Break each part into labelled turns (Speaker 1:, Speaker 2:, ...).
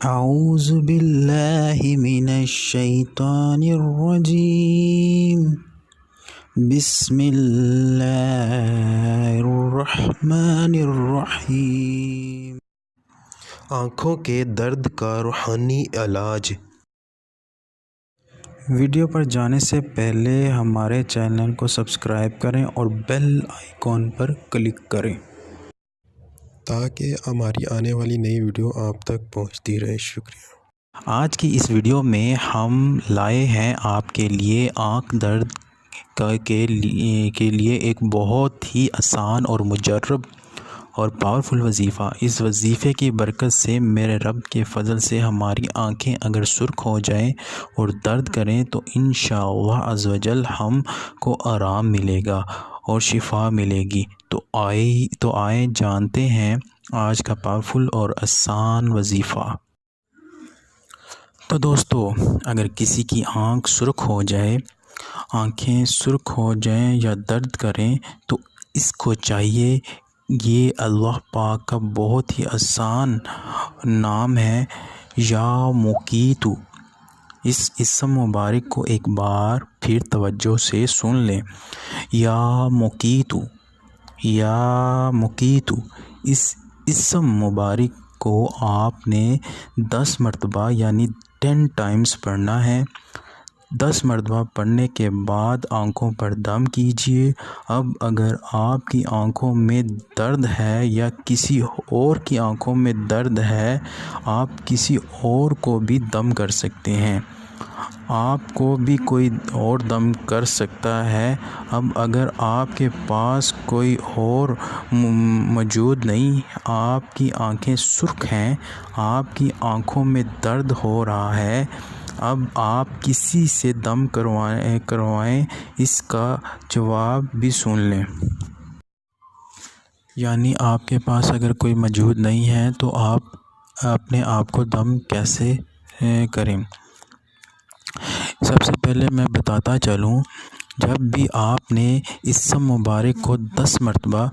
Speaker 1: اعوذ باللہ من الشیطان الرجیم بسم اللہ الرحمن الرحیم۔
Speaker 2: آنکھوں کے درد کا روحانی علاج۔
Speaker 1: ویڈیو پر جانے سے پہلے ہمارے چینل کو سبسکرائب کریں اور بیل آئیکن پر کلک کریں
Speaker 2: تاکہ ہماری آنے والی نئی ویڈیو آپ تک پہنچتی رہے۔ شکریہ۔
Speaker 1: آج کی اس ویڈیو میں ہم لائے ہیں آپ کے لیے آنکھ درد کے لیے ایک بہت ہی آسان اور مجرب اور پاورفل وظیفہ۔ اس وظیفے کی برکت سے میرے رب کے فضل سے ہماری آنکھیں اگر سرخ ہو جائیں اور درد کریں تو انشاءاللہ عز و جل ہم کو آرام ملے گا اور شفا ملے گی۔ تو آئیں جانتے ہیں آج کا پاورفل اور آسان وظیفہ۔ تو دوستو، اگر کسی کی آنکھ سرخ ہو جائے، آنکھیں سرخ ہو جائیں یا درد کریں تو اس کو چاہیے، یہ اللہ پاک کا بہت ہی آسان نام ہے یا مقیتو۔ اس اسم مبارک کو ایک بار پھر توجہ سے سن لیں، یا مقیتو، یا مقیتو۔ اس اسم مبارک کو آپ نے 10 مرتبہ یعنی 10 ٹائمز پڑھنا ہے۔ 10 مرتبہ پڑھنے کے بعد آنکھوں پر دم کیجئے۔ اب اگر آپ کی آنکھوں میں درد ہے یا کسی اور کی آنکھوں میں درد ہے، آپ کسی اور کو بھی دم کر سکتے ہیں، آپ کو بھی کوئی اور دم کر سکتا ہے۔ اب اگر آپ کے پاس کوئی اور موجود نہیں، آپ کی آنکھیں سرخ ہیں، آپ کی آنکھوں میں درد ہو رہا ہے، اب آپ کسی سے دم کروائیں، اس کا جواب بھی سن لیں۔ یعنی آپ کے پاس اگر کوئی موجود نہیں ہے تو آپ اپنے آپ کو دم کیسے کریں۔ سب سے پہلے میں بتاتا چلوں، جب بھی آپ نے اسم مبارک کو 10 مرتبہ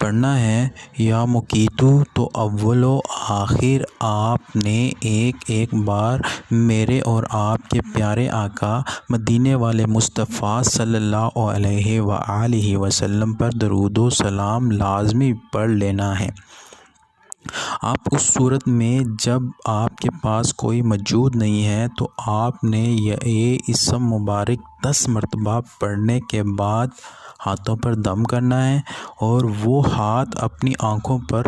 Speaker 1: پڑھنا ہے یا مقیتو، تو اول و آخر آپ نے ایک بار میرے اور آپ کے پیارے آقا مدینے والے مصطفیٰ صلی اللہ علیہ وآلہ وسلم پر درود و سلام لازمی پڑھ لینا ہے۔ آپ اس صورت میں جب آپ کے پاس کوئی موجود نہیں ہے تو آپ نے یہ اسم مبارک 10 مرتبہ پڑھنے کے بعد ہاتھوں پر دم کرنا ہے اور وہ ہاتھ اپنی آنکھوں پر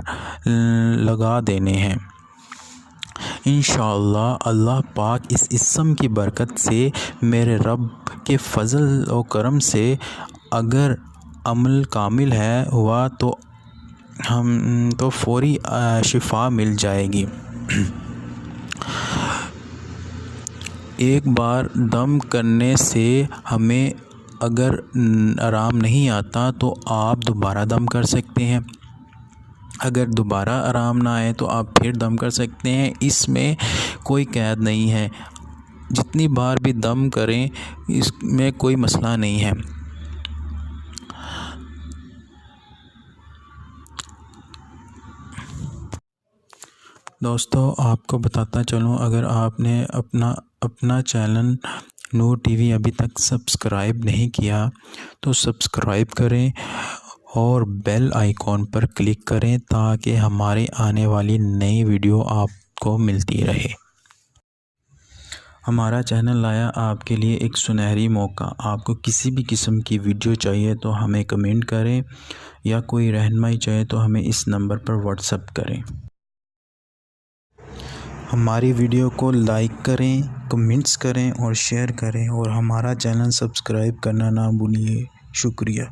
Speaker 1: لگا دینے ہیں۔ انشاءاللہ اللہ پاک اس اسم کی برکت سے، میرے رب کے فضل و کرم سے، اگر عمل کامل ہے ہوا تو فوری شفا مل جائے گی۔ ایک بار دم کرنے سے ہمیں اگر آرام نہیں آتا تو آپ دوبارہ دم کر سکتے ہیں۔ اگر دوبارہ آرام نہ آئے تو آپ پھر دم کر سکتے ہیں، اس میں کوئی قید نہیں ہے۔ جتنی بار بھی دم کریں اس میں کوئی مسئلہ نہیں ہے۔ دوستو، آپ کو بتاتا چلوں، اگر آپ نے اپنا چینل نور ٹی وی ابھی تک سبسکرائب نہیں کیا تو سبسکرائب کریں اور بیل آئیکن پر کلک کریں تاکہ ہماری آنے والی نئی ویڈیو آپ کو ملتی رہے۔ ہمارا چینل لایا آپ کے لیے ایک سنہری موقع۔ آپ کو کسی بھی قسم کی ویڈیو چاہیے تو ہمیں کمنٹ کریں، یا کوئی رہنمائی چاہیے تو ہمیں اس نمبر پر واٹس ایپ کریں۔ ہماری ویڈیو کو لائک کریں، کمنٹس کریں اور شیئر کریں، اور ہمارا چینل سبسکرائب کرنا نہ بھولیے۔ شکریہ۔